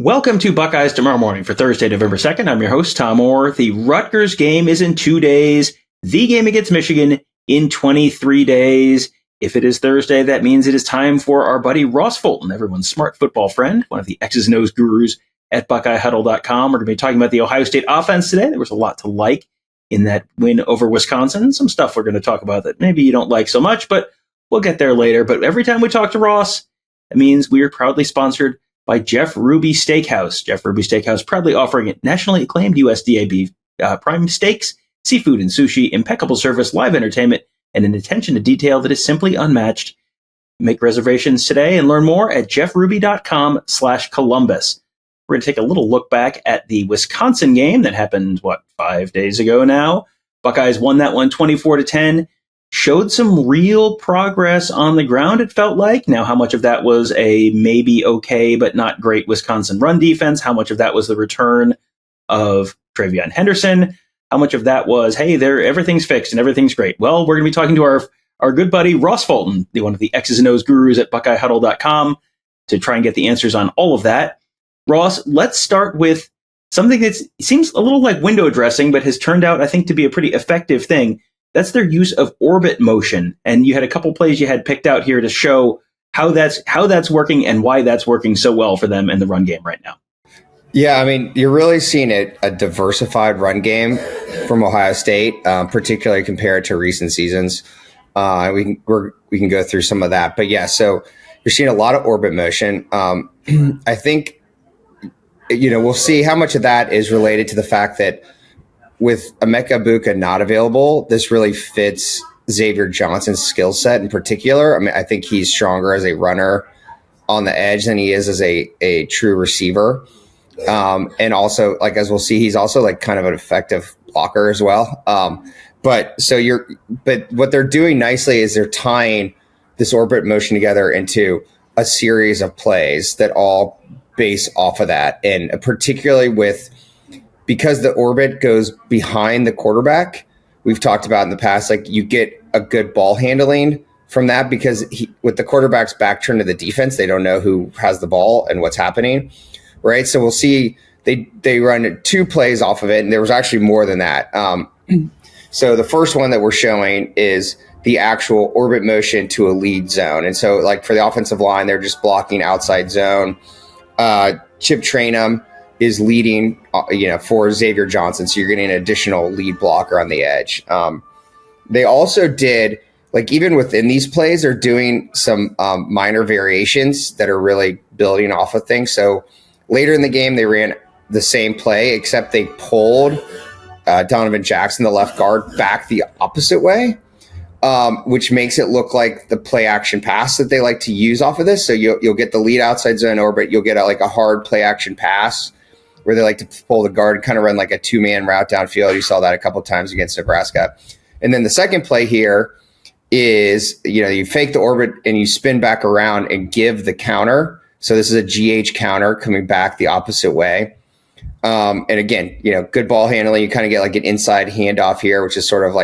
Welcome to Buckeyes Tomorrow Morning for Thursday, November 2nd. I'm your host, Tom Orr. The Rutgers game is in 2 days. The game against Michigan in 23 days. If it is Thursday, that means it is time for our buddy Ross Fulton, everyone's smart football friend, one of the X's and O's gurus at BuckeyeHuddle.com. We're going to be talking about the Ohio State offense today. There was a lot to like in that win over Wisconsin. Some stuff we're going to talk about that maybe you don't like so much, but we'll get there later. But every time we talk to Ross, that means we are proudly sponsored by Jeff Ruby Steakhouse. Jeff Ruby Steakhouse proudly offering nationally acclaimed USDA beef prime steaks, seafood and sushi, impeccable service, live entertainment, and an attention to detail that is simply unmatched. Make reservations today and learn more at jeffruby.com/Columbus. We're going to take a little look back at the Wisconsin game that happened, 5 days ago now. Buckeyes won that one 24-10. Showed some real progress on the ground, it felt like. Now, how much of that was a maybe okay but not great Wisconsin run defense? How much of that was the return of TreVeyon Henderson? How much of that was, hey, everything's fixed and everything's great? Well, we're going to be talking to our good buddy Ross Fulton, one of the X's and O's gurus at BuckeyeHuddle.com, to try and get the answers on all of that. Ross, let's start with something that seems a little like window dressing, but has turned out, I think, to be a pretty effective thing. That's their use of orbit motion. And you had a couple plays you had picked out here to show how that's working and why that's working so well for them in the run game right now. Yeah, I mean, you're really seeing a diversified run game from Ohio State, particularly compared to recent seasons. We can go through some of that. But yeah, so you're seeing a lot of orbit motion. I think, we'll see how much of that is related to the fact that with Emeka Egbuka not available, this really fits Xavier Johnson's skill set in particular. I mean, I think he's stronger as a runner on the edge than he is as a true receiver. And also, as we'll see, he's also kind of an effective blocker as well. But what they're doing nicely is they're tying this orbit motion together into a series of plays that all base off of that. And particularly because the orbit goes behind the quarterback, we've talked about in the past, you get a good ball handling from that because with the quarterback's back turned to the defense, they don't know who has the ball and what's happening, right? So we'll see they run 2 plays off of it, and there was actually more than that. So the first one that we're showing is the actual orbit motion to a lead zone. And so for the offensive line, they're just blocking outside zone. Chip Trainum is leading, for Xavier Johnson. So you're getting an additional lead blocker on the edge. They also did, even within these plays, they're doing some minor variations that are really building off of things. So later in the game, they ran the same play, except they pulled Donovan Jackson, the left guard, back the opposite way, which makes it look like the play action pass that they like to use off of this. So you'll get the lead outside zone orbit. You'll get a hard play action pass where they like to pull the guard and kind of run like a 2-man route downfield. You saw that a couple times against Nebraska. And then the second play here is, you fake the orbit and you spin back around and give the counter. So this is a GH counter coming back the opposite way. And again, good ball handling. You kind of get an inside handoff here, which is sort of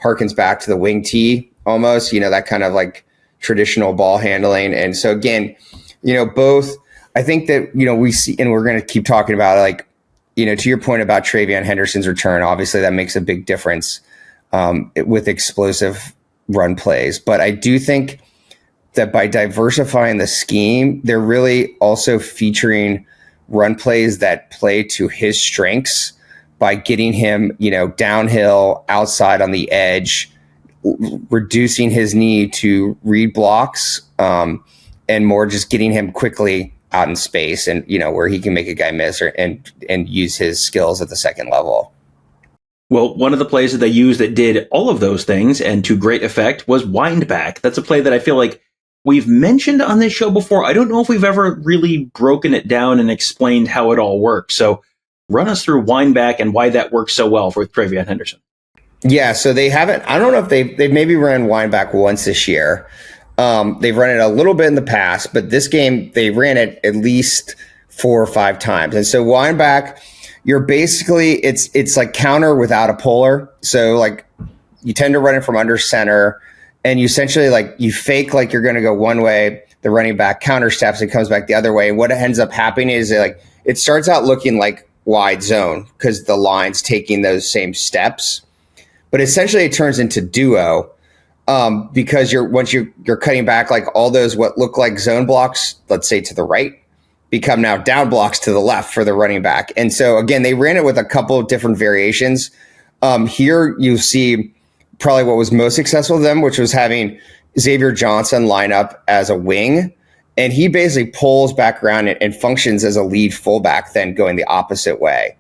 harkens back to the wing tee almost, that kind of traditional ball handling. And so again, both, I think that, we see, and we're going to keep talking about to your point about TreVeyon Henderson's return, obviously that makes a big difference with explosive run plays. But I do think that by diversifying the scheme, they're really also featuring run plays that play to his strengths by getting him, downhill, outside on the edge, reducing his need to read blocks, and more just getting him quickly out in space and, where he can make a guy miss and use his skills at the second level. Well, one of the plays that they used that did all of those things and to great effect was Windback. That's a play that I feel like we've mentioned on this show before. I don't know if we've ever really broken it down and explained how it all works. So run us through Windback and why that works so well for TreVeyon Henderson. Yeah, so they haven't, I don't know if they've maybe run Windback once this year. They've run it a little bit in the past, but this game they ran it at least 4 or 5 times. And so Windback, you're basically, it's like counter without a puller. So you tend to run it from under center, and you essentially you fake you're going to go one way. The running back counter steps and comes back the other way. And what ends up happening is it starts out looking like wide zone because the line's taking those same steps. But essentially it turns into duo because once you're cutting back, like all those what look like zone blocks, let's say to the right, become now down blocks to the left for the running back. And so again, they ran it with a couple of different variations. Here you see probably what was most successful to them, which was having Xavier Johnson line up as a wing. And he basically pulls back around and functions as a lead fullback, then going the opposite way.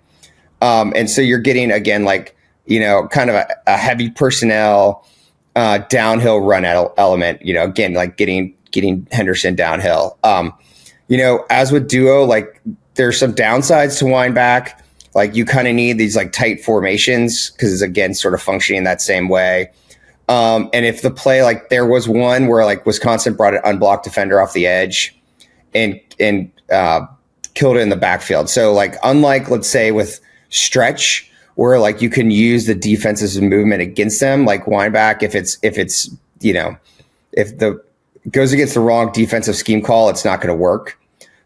And so you're getting, again, like, kind of a heavy personnel downhill run element, again, like getting Henderson downhill. As with duo, like there's some downsides to Windback. Like you kind of need these like tight formations because it's again sort of functioning that same way. And if the play, like there was one where like Wisconsin brought an unblocked defender off the edge and killed it in the backfield. So like unlike let's say with stretch where like you can use the defense's movement against them, like Windback, if the goes against the wrong defensive scheme call, it's not going to work.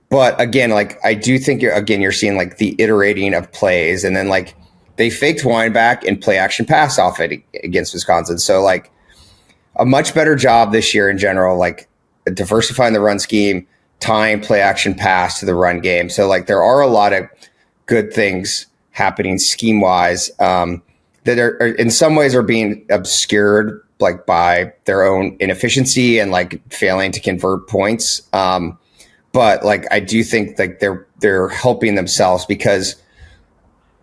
But again, like I do think you're seeing like the iterating of plays, and then like they faked Windback and play action pass off it against Wisconsin. So like a much better job this year in general, like diversifying the run scheme, tying play action pass to the run game. So like there are a lot of good things happening scheme wise that are in some ways are being obscured like by their own inefficiency and like failing to convert points. But like I do think like they're helping themselves because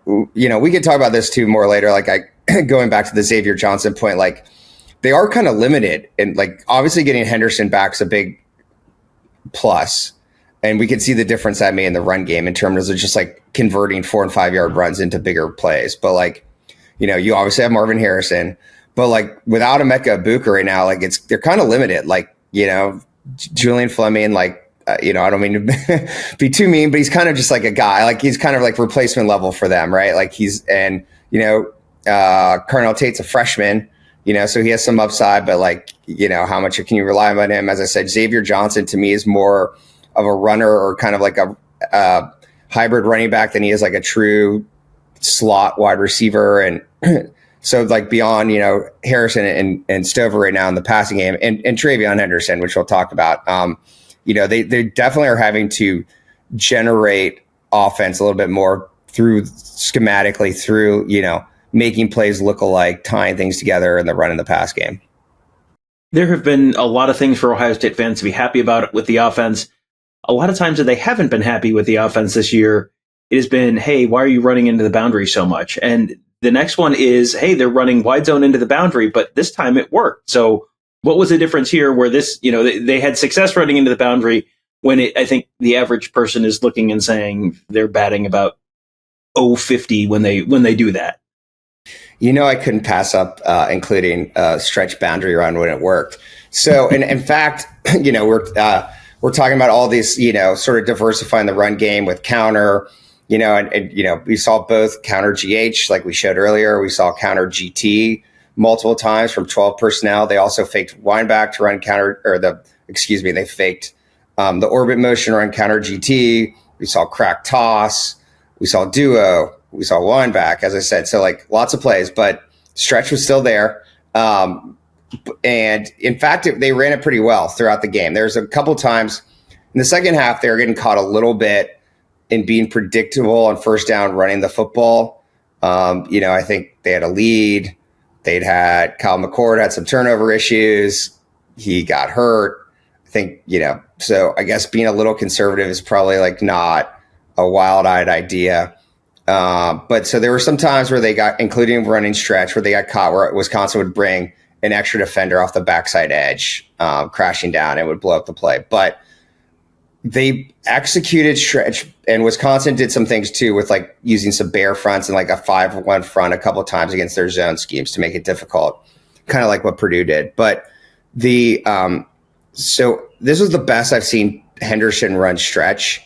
we could talk about this too more later. Like going back to the Xavier Johnson point, like they are kind of limited, and like obviously getting Henderson back is a big plus, and we can see the difference that made in the run game in terms of just like converting 4 and 5 yard runs into bigger plays. But like you obviously have Marvin Harrison, but like without Emeka Ibuka right now, like they're kind of limited. Like Julian Fleming, like. I don't mean to be too mean, but he's kind of just like a guy, like he's kind of like replacement level for them, right? Like Carnell Tate's a freshman, so he has some upside, but like, how much can you rely on him? As I said, Xavier Johnson to me is more of a runner or kind of like a hybrid running back than he is like a true slot wide receiver. And so like beyond, Harrison and Stover right now in the passing game and TreVeyon Henderson, which we'll talk about, they definitely are having to generate offense a little bit more schematically through, making plays look alike, tying things together in the run and the pass game. There have been a lot of things for Ohio State fans to be happy about with the offense. A lot of times that they haven't been happy with the offense this year, it has been, hey, why are you running into the boundary so much? And the next one is, hey, they're running wide zone into the boundary, but this time it worked. So what was the difference here where this, they had success running into the boundary when I think the average person is looking and saying they're batting about 050 when they do that. I couldn't pass up including a stretch boundary run when it worked. So, and in fact, we're talking about all these, sort of diversifying the run game with counter, and we saw both counter GH like we showed earlier. We saw counter GT multiple times from 12 personnel. They also faked Windback to run counter, they faked the orbit motion run counter GT. We saw crack toss. We saw duo. We saw Windback, as I said. So like lots of plays, but stretch was still there. And in fact, they ran it pretty well throughout the game. There's a couple times in the second half, they were getting caught a little bit in being predictable on first down running the football. I think they had a lead. Kyle McCord had some turnover issues. He got hurt. I think, so I guess being a little conservative is probably like not a wild-eyed idea. But so there were some times where they got, including running stretch, where they got caught where Wisconsin would bring an extra defender off the backside edge, crashing down and would blow up the play. But they executed stretch, and Wisconsin did some things too with like using some bear fronts and like a 5-1 front a couple of times against their zone schemes to make it difficult, kind of like what Purdue did. But so this was the best I've seen Henderson run stretch.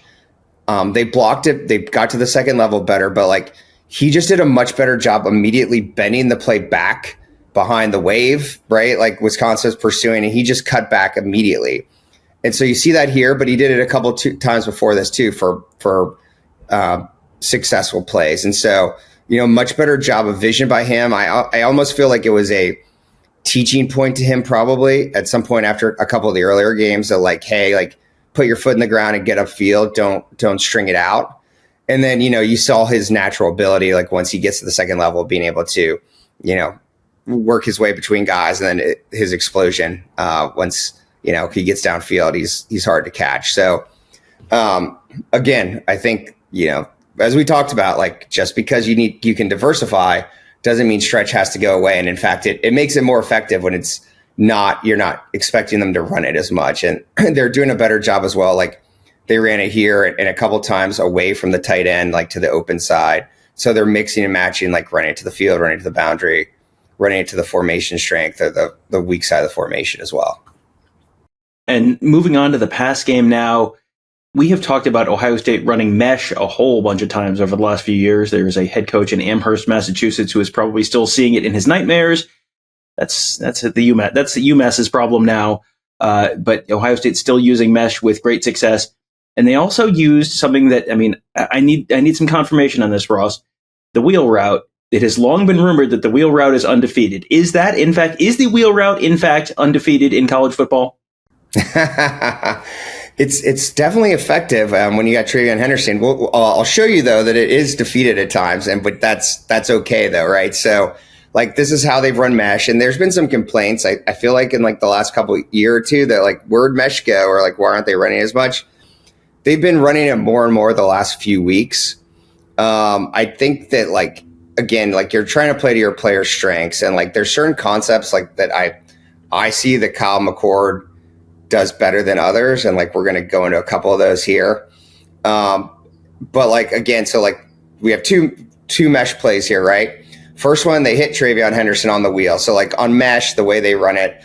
They blocked it. They got to the second level better, but like he just did a much better job immediately bending the play back behind the wave, right? Like Wisconsin was pursuing, and he just cut back immediately. And so you see that here, but he did it a couple times before this too for successful plays. And so, much better job of vision by him. I almost feel like it was a teaching point to him probably at some point after a couple of the earlier games of like, hey, like put your foot in the ground and get upfield. Don't string it out. And then, you saw his natural ability, like once he gets to the second level, being able to, work his way between guys, and then his explosion. Once, he gets downfield, he's hard to catch. So, again, I think, as we talked about, like just because you can diversify doesn't mean stretch has to go away. And in fact, it makes it more effective when you're not expecting them to run it as much. And they're doing a better job as well. Like they ran it here and a couple times away from the tight end, like to the open side. So they're mixing and matching, like running it to the field, running it to the boundary, running it to the formation strength or the weak side of the formation as well. And moving on to the pass game now, we have talked about Ohio State running mesh a whole bunch of times over the last few years. There's a head coach in Amherst, Massachusetts, who is probably still seeing it in his nightmares. That's UMass's problem now. But Ohio State's still using mesh with great success. And they also used something that, I need some confirmation on this, Ross. The wheel route. It has long been rumored that the wheel route is undefeated. Is the wheel route in fact undefeated in college football? It's definitely effective when you got TreVeyon Henderson. I'll show you though that it is defeated at times, but that's okay though, right? So like this is how they've run mesh, and there's been some complaints. I feel like in like the last couple year or two that like where'd mesh go, or like why aren't they running as much? They've been running it more and more the last few weeks. I think that like again, like you're trying to play to your players' strengths, and like there's certain concepts like that I see that Kyle McCord does better than others, and like we're going to go into a couple of those here. But like again, so like we have two mesh plays here, right? First one, they hit TreVeyon Henderson on the wheel. So like on mesh, the way they run it,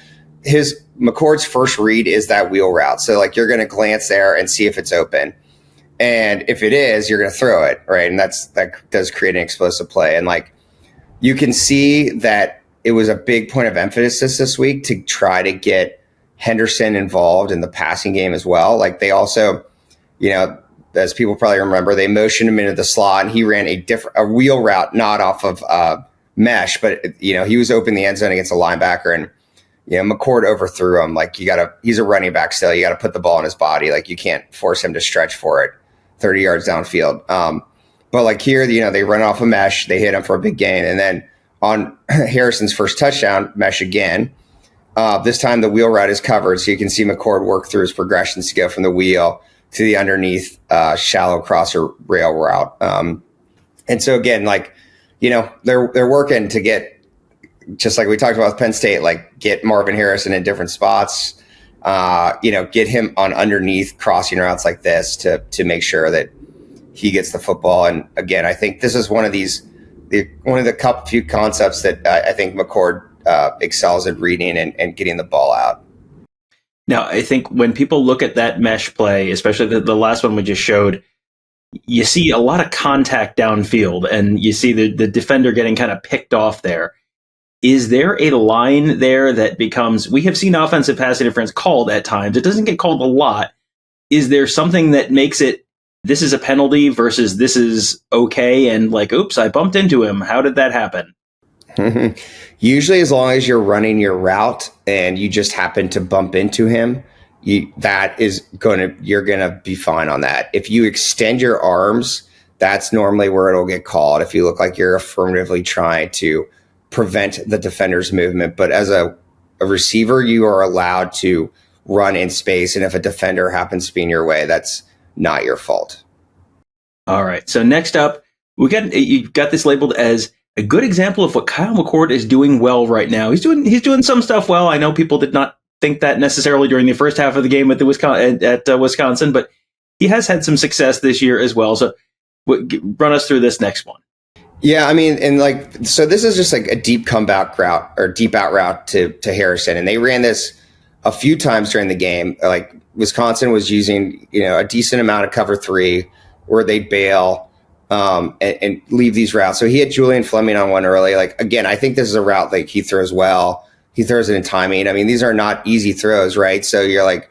McCord's first read is that wheel route. So like you're going to glance there and see if it's open, and if it is, you're going to throw it, right? And that does create an explosive play. And like you can see that it was a big point of emphasis this week to try to get Henderson involved in the passing game as well. Like they also, as people probably remember, they motioned him into the slot, and he ran a wheel route, not off of mesh, but he was open in the end zone against a linebacker, and McCord overthrew him. Like he's a running back still. You got to put the ball in his body. Like you can't force him to stretch for it 30 yards downfield. But like here, they run off a mesh, they hit him for a big gain, and then on Harrison's first touchdown, mesh again. This time the wheel route is covered, so you can see McCord work through his progressions to go from the wheel to the underneath shallow crosser rail route. And so again, like, they're working to get, just like we talked about with Penn State, like get Marvin Harrison in different spots, get him on underneath crossing routes like this to make sure that he gets the football. And again, I think this is one of the few concepts that I think McCord excels at reading and getting the ball out. Now, I think when people look at that mesh play, especially the last one we just showed, you see a lot of contact downfield, and you see the defender getting kind of picked off there. Is there a line there that becomes, we have seen offensive pass interference called at times. It doesn't get called a lot. Is there something that makes it, this is a penalty versus this is okay, and like, oops, I bumped into him. How did that happen? Usually, as long as you're running your route and you just happen to bump into him, you're gonna be fine on that. If you extend your arms, that's normally where it'll get called. If you look like you're affirmatively trying to prevent the defender's movement, but as a receiver, you are allowed to run in space, and if a defender happens to be in your way, that's not your fault. All right. So next up, you've got this labeled as a good example of what Kyle McCord is doing well right now. He's doing some stuff well. I know people did not think that necessarily during the first half of the game at Wisconsin, but he has had some success this year as well. So run us through this next one. Yeah, so this is just like a deep comeback route or deep out route to Harrison, and they ran this a few times during the game. Like Wisconsin was using a decent amount of cover 3 where they'd bail. And leave these routes. So he had Julian Fleming on one early. Like, again, I think this is a route like he throws well. He throws it in timing. These are not easy throws, right? So you're like,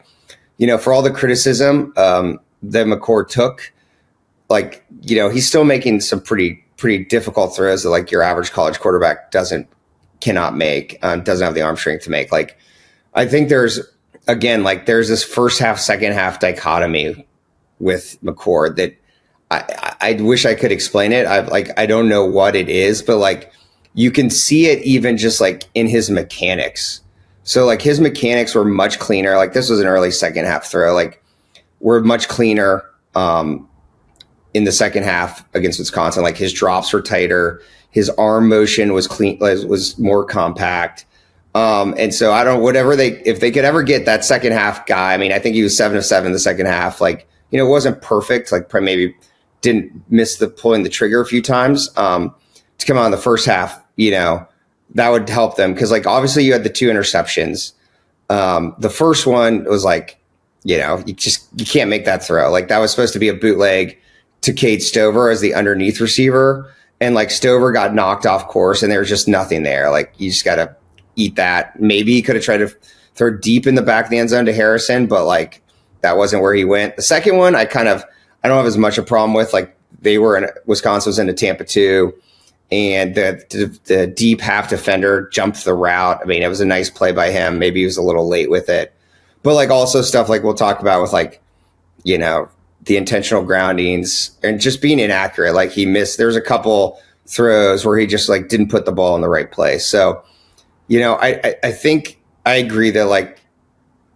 for all the criticism that McCord took, like, he's still making some pretty difficult throws that like your average college quarterback cannot make, doesn't have the arm strength to make. Like, I think there's this first half, second half dichotomy with McCord that I wish I could explain it. I don't know what it is, but like you can see it even just like in his mechanics. So like his mechanics were much cleaner. Like this was an early second half throw. Like we're much cleaner in the second half against Wisconsin. Like his drops were tighter. His arm motion was clean, was more compact. And so if they could ever get that second half guy, I mean, I think he was 7 of 7 in the second half. Like, it wasn't perfect. Like probably maybe didn't miss pulling the trigger a few times, to come out in the first half, that would help them. Cause like, obviously you had the 2 interceptions. The first one was like, you can't make that throw. Like that was supposed to be a bootleg to Cade Stover as the underneath receiver. And like Stover got knocked off course and there was just nothing there. Like you just got to eat that. Maybe he could have tried to throw deep in the back of the end zone to Harrison, but like that wasn't where he went. The second one, I don't have as much a problem with. Like Wisconsin was into Tampa 2, and the deep half defender jumped the route. I mean, it was a nice play by him. Maybe he was a little late with it, but like also stuff like we'll talk about with like, the intentional groundings and just being inaccurate. Like he missed, there's a couple throws where he just like didn't put the ball in the right place. So, I think I agree that like,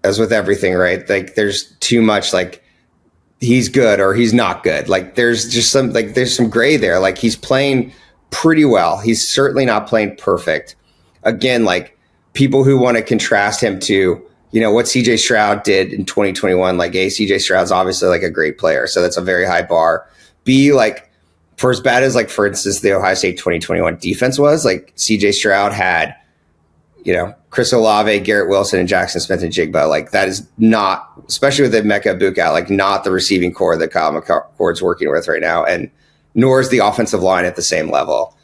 as with everything, right? Like there's too much like he's good or he's not good. Like there's just there's some gray there. Like he's playing pretty well. He's certainly not playing perfect. Again, like people who want to contrast him to, what CJ Stroud did in 2021, like CJ Stroud's obviously like a great player. So that's a very high bar. B, like for as bad as like, for instance, the Ohio State 2021 defense was, like CJ Stroud had, Chris Olave, Garrett Wilson, and Jackson Smith and Jigba. Like that is not, especially with the Emeka Egbuka, like not the receiving core that Kyle McCord's working with right now. And nor is the offensive line at the same level.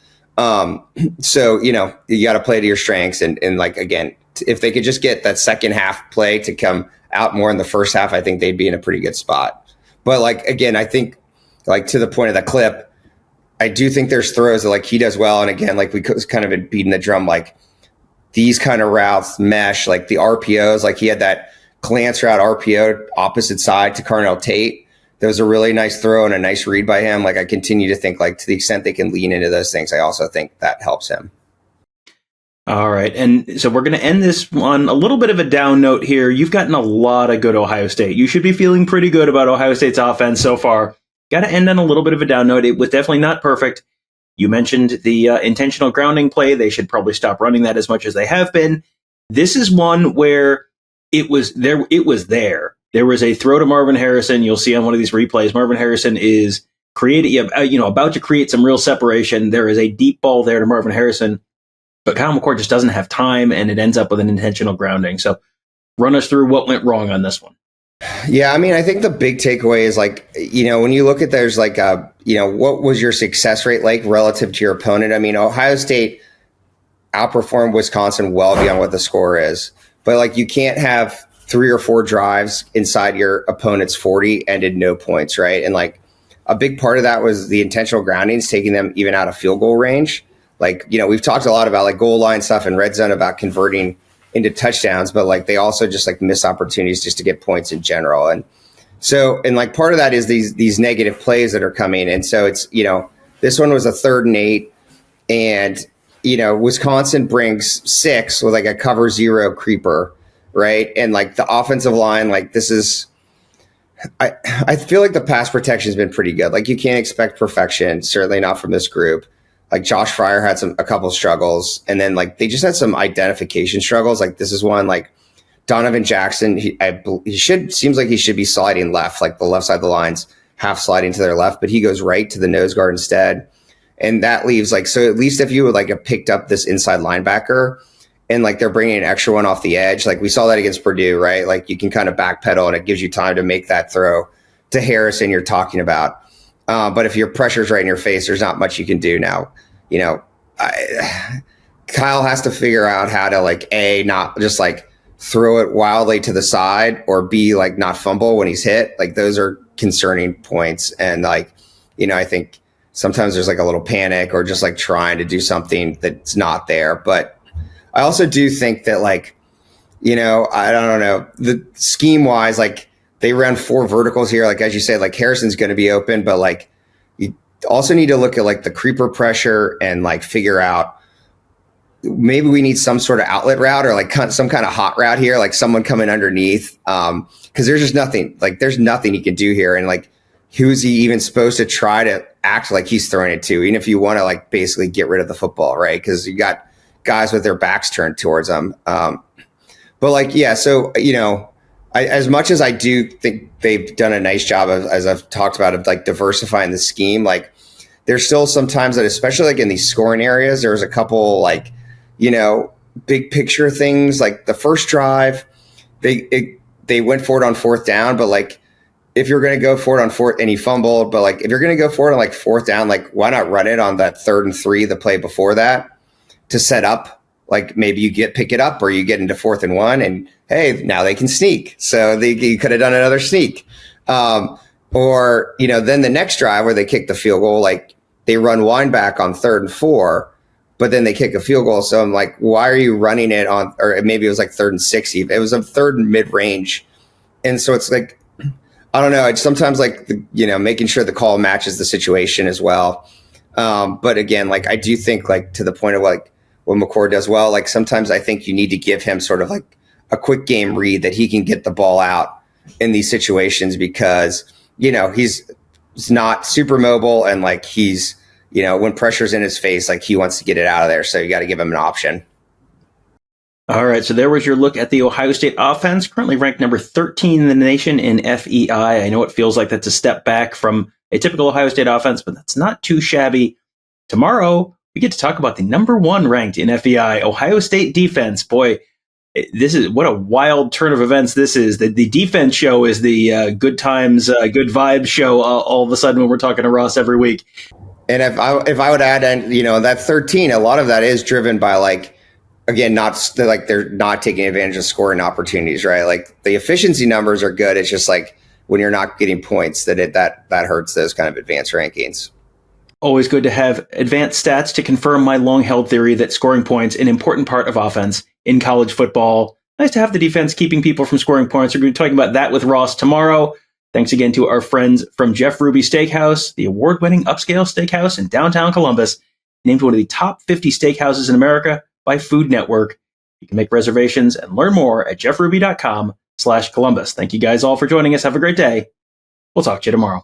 So, you got to play to your strengths. And like, again, if they could just get that second half play to come out more in the first half, I think they'd be in a pretty good spot. But like, again, I think like to the point of the clip, I do think there's throws that like he does well. And again, like we kind of been beating the drum, like these kind of routes mesh, like the RPOs, like he had that glance route RPO opposite side to Carnell Tate. There was a really nice throw and a nice read by him. Like I continue to think like to the extent they can lean into those things, I also think that helps him. All right. And so we're going to end this on a little bit of a down note here. You've gotten a lot of good Ohio State. You should be feeling pretty good about Ohio State's offense so far. Got to end on a little bit of a down note. It was definitely not perfect. You mentioned the intentional grounding play. They should probably stop running that as much as they have been. This is one where it was there. There was a throw to Marvin Harrison. You'll see on one of these replays, Marvin Harrison is about to create some real separation. There is a deep ball there to Marvin Harrison, but Kyle McCord just doesn't have time, and it ends up with an intentional grounding. So run us through what went wrong on this one. Yeah, I mean, I think the big takeaway is like, when you look at there's like, what was your success rate like relative to your opponent? I mean, Ohio State outperformed Wisconsin well beyond what the score is, but like you can't have 3 or 4 drives inside your opponent's 40 ended no points, right? And like a big part of that was the intentional groundings, taking them even out of field goal range. Like, we've talked a lot about like goal line stuff and red zone about converting into touchdowns, but like they also just like miss opportunities just to get points in general. And so, and like part of that is these negative plays that are coming. And so it's, this one was a 3rd and 8, and, Wisconsin brings 6 with like a cover 0 creeper, right? And like the offensive line, like this is, I feel like the pass protection has been pretty good. Like you can't expect perfection, certainly not from this group. Like Josh Fryer had a couple struggles, and then like they just had some identification struggles. Like this is one, like Donovan Jackson, seems like he should be sliding left, like the left side of the lines, half sliding to their left, but he goes right to the nose guard instead. And that leaves like, so at least if you would like have picked up this inside linebacker and like they're bringing an extra one off the edge, like we saw that against Purdue, right? Like you can kind of backpedal and it gives you time to make that throw to Harrison you're talking about. But if your pressure's right in your face, there's not much you can do now. Kyle has to figure out how to like A, not just like throw it wildly to the side, or B, like not fumble when he's hit. Like those are concerning points. And like, I think sometimes there's like a little panic or just like trying to do something that's not there. But I also do think that like, I don't know, the scheme wise, like they ran 4 verticals here. Like, as you said, like Harrison's going to be open, but like you also need to look at like the creeper pressure and like figure out maybe we need some sort of outlet route or like some kind of hot route here, like someone coming underneath. Cause there's just nothing, like there's nothing he can do here. And like, who's he even supposed to try to act like he's throwing it to, even if you want to like basically get rid of the football, right? Cause you got guys with their backs turned towards them. But like, yeah, so, as much as I do think they've done a nice job of, as I've talked about, of like diversifying the scheme, like there's still some times that, especially like in these scoring areas, there's a couple like, big picture things. Like the first drive, they went for it on 4th down, but like if you're going to go for it on 4th and he fumbled, but like if you're going to go for it on like 4th down, like why not run it on that 3rd and 3, the play before that, to set up? Like maybe you pick it up or you get into 4th and 1 and hey, now they can sneak. So you could have done another sneak. Or, then the next drive where they kick the field goal, like they run Windback on 3rd and 4, but then they kick a field goal. So I'm like, why are you running it on, or maybe it was like 3rd and 6 even. It was a 3rd and mid-range. And so it's like, I don't know. It's sometimes like, making sure the call matches the situation as well. But again, like I do think like to the point of like what McCord does well, like sometimes I think you need to give him sort of like a quick game read that he can get the ball out in these situations because, he's not super mobile and like he's, when pressure's in his face, like he wants to get it out of there. So you got to give him an option. All right. So there was your look at the Ohio State offense, currently ranked number 13 in the nation in FEI. I know it feels like that's a step back from a typical Ohio State offense, but that's not too shabby. Tomorrow, we get to talk about the number 1 ranked in FEI, Ohio State defense. Boy, this is what a wild turn of events this is. The defense show is the good times, good vibes show all of a sudden when we're talking to Ross every week. And if I would add, that 13, a lot of that is driven by like, again, they're not taking advantage of scoring opportunities, right? Like the efficiency numbers are good. It's just like when you're not getting points that hurts those kind of advanced rankings. Always good to have advanced stats to confirm my long-held theory that scoring points an important part of offense in college football. Nice to have the defense keeping people from scoring points. We're going to be talking about that with Ross tomorrow. Thanks again to our friends from Jeff Ruby Steakhouse, the award-winning upscale steakhouse in downtown Columbus, named one of the top 50 steakhouses in America by Food Network. You can make reservations and learn more at jeffruby.com/Columbus. Thank you guys all for joining us. Have a great day. We'll talk to you tomorrow.